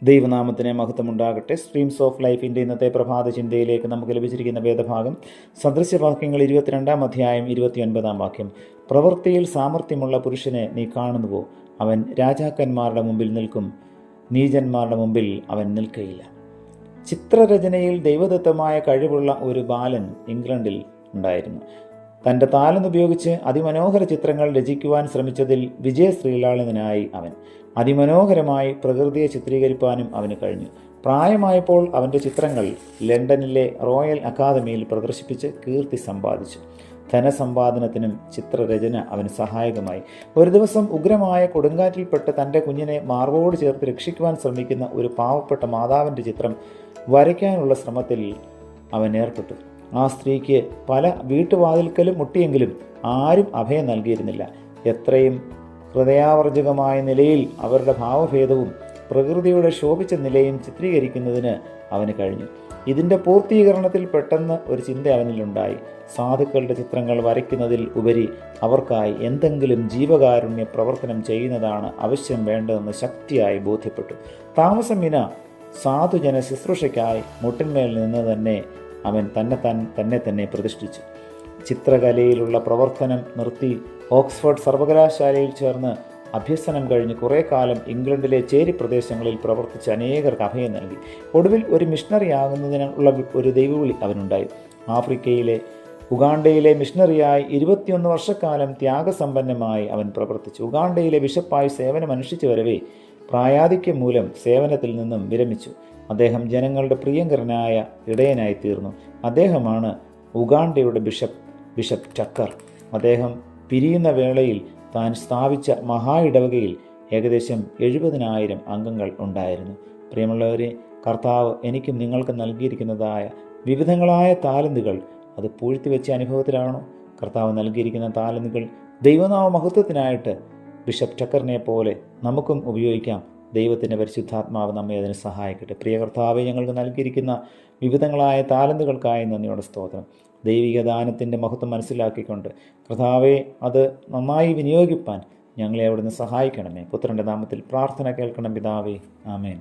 ദൈവനാമത്തിന് മഹത്വമുണ്ടാകട്ടെ. Streams of ലൈഫിൻ്റെ ഇന്നത്തെ പ്രഭാത ചിന്തയിലേക്ക് നമുക്ക് ലഭിച്ചിരിക്കുന്ന വേദഭാഗം സദൃശ്യവാക്യങ്ങൾ 22-ാം അധ്യായം 29-ാം വാക്യം. പ്രവൃത്തിയിൽ സാമർഥ്യമുള്ള പുരുഷനെ നീ കാണുന്നുവോ? അവൻ രാജാക്കന്മാരുടെ മുമ്പിൽ നിൽക്കും, നീചന്മാരുടെ മുമ്പിൽ അവൻ നിൽക്കയില്ല. ചിത്രരചനയിൽ ദൈവദത്തമായ കഴിവുള്ള ഒരു ബാലൻ ഇംഗ്ലണ്ടിൽ ഉണ്ടായിരുന്നു. തൻ്റെ താലന്തുപയോഗിച്ച് അതിമനോഹര ചിത്രങ്ങൾ രചിക്കുവാൻ ശ്രമിച്ചതിൽ വിജയശ്രീലാളിതനായി അവൻ. അതിമനോഹരമായി പ്രകൃതിയെ ചിത്രീകരിക്കാനും അവന് കഴിഞ്ഞു. പ്രായമായപ്പോൾ അവൻ്റെ ചിത്രങ്ങൾ ലണ്ടനിലെ റോയൽ അക്കാദമിയിൽ പ്രദർശിപ്പിച്ച് കീർത്തി സമ്പാദിച്ചു. ധനസമ്പാദനത്തിനും ചിത്രരചന അവന് സഹായകമായി. ഒരു ദിവസം ഉഗ്രമായ കൊടുങ്കാറ്റിൽപ്പെട്ട് തൻ്റെ കുഞ്ഞിനെ മാർവോട് ചേർത്ത് രക്ഷിക്കുവാൻ ശ്രമിക്കുന്ന ഒരു പാവപ്പെട്ട മാതാവിൻ്റെ ചിത്രം വരയ്ക്കാനുള്ള ശ്രമത്തിൽ അവൻ ഏർപ്പെട്ടു. ആ സ്ത്രീക്ക് പല വീട്ടുവാതിൽക്കലും മുട്ടിയെങ്കിലും ആരും അഭയം നൽകിയിരുന്നില്ല. എത്രയും ഹൃദയാവർജകമായ നിലയിൽ അവരുടെ ഭാവഭേദവും പ്രകൃതിയുടെ ശോഭിച്ച നിലയും ചിത്രീകരിക്കുന്നതിന് അവന് കഴിഞ്ഞു. ഇതിൻ്റെ പൂർത്തീകരണത്തിൽ പെട്ടെന്ന് ഒരു ചിന്ത അവനിലുണ്ടായി. സാധുക്കളുടെ ചിത്രങ്ങൾ വരയ്ക്കുന്നതിൽ ഉപരി അവർക്കായി എന്തെങ്കിലും ജീവകാരുണ്യ പ്രവർത്തനം ചെയ്യുന്നതാണ് ആവശ്യം വേണ്ടതെന്ന് ശക്തിയായി ബോധ്യപ്പെട്ടു. താമസം വിന സാധുജന ശുശ്രൂഷയ്ക്കായി മുട്ടിന്മേൽ നിന്ന് തന്നെ അവൻ തന്നെ പ്രതിഷ്ഠിച്ചു. ചിത്രകലയിലുള്ള പ്രവർത്തനം നിർത്തി ഓക്സ്ഫോർഡ് സർവകലാശാലയിൽ ചേർന്ന് അഭ്യസനം കഴിഞ്ഞ് കുറേ കാലം ഇംഗ്ലണ്ടിലെ ചേരി പ്രദേശങ്ങളിൽ പ്രവർത്തിച്ച് അനേകർക്ക് അഭയം നൽകി. ഒടുവിൽ ഒരു മിഷണറി ആകുന്നതിനുള്ള ഒരു ദൈവവിളി അവനുണ്ടായി. ആഫ്രിക്കയിലെ ഉഗാണ്ടയിലെ മിഷണറിയായി 21 വർഷക്കാലം ത്യാഗസമ്പന്നമായി അവൻ പ്രവർത്തിച്ചു. ഉഗാണ്ടയിലെ ബിഷപ്പായി സേവനമനുഷ്ഠിച്ചു വരവേ പ്രായാധിക്യം മൂലം സേവനത്തിൽ നിന്നും വിരമിച്ചു. അദ്ദേഹം ജനങ്ങളുടെ പ്രിയങ്കരനായ ഇടയനായി തീർന്നു. അദ്ദേഹമാണ് ഉഗാണ്ടയുടെ ബിഷപ്പ് ടക്കർ. അദ്ദേഹം പിരിയുന്ന വേളയിൽ താൻ സ്ഥാപിച്ച മഹാ ഇടവകയിൽ ഏകദേശം 70,000 അംഗങ്ങൾ ഉണ്ടായിരുന്നു. പ്രിയമുള്ളവരെ, കർത്താവ് എനിക്കും നിങ്ങൾക്കും നൽകിയിരിക്കുന്നതായ വിവിധങ്ങളായ താലന്തുകൾ അത് പൂഴ്ത്തിവെച്ച അനുഭവത്തിലാണോ? കർത്താവ് നൽകിയിരിക്കുന്ന താലന്തുകൾ ദൈവനാമ മഹത്വത്തിനായിട്ട് ബിഷപ്പ് ടക്കറിനെ പോലെ നമുക്കും ഉപയോഗിക്കാം. ദൈവത്തിൻ്റെ പരിശുദ്ധാത്മാവ് നമ്മെ അതിന് സഹായിക്കട്ടെ. പ്രിയ കർത്താവെ, ഞങ്ങൾക്ക് നൽകിയിരിക്കുന്ന വിവിധങ്ങളായ താലന്തുകൾക്കായി നന്ദിയോടെ സ്തോത്രം. ദൈവിക ദാനത്തിൻ്റെ മഹത്വം മനസ്സിലാക്കിക്കൊണ്ട് കർത്താവെ അത് നന്നായി വിനിയോഗിപ്പാൻ ഞങ്ങളെ അവിടുന്ന് സഹായിക്കണമേ. പുത്രൻ്റെ നാമത്തിൽ പ്രാർത്ഥന കേൾക്കണം പിതാവേ. ആമേൻ.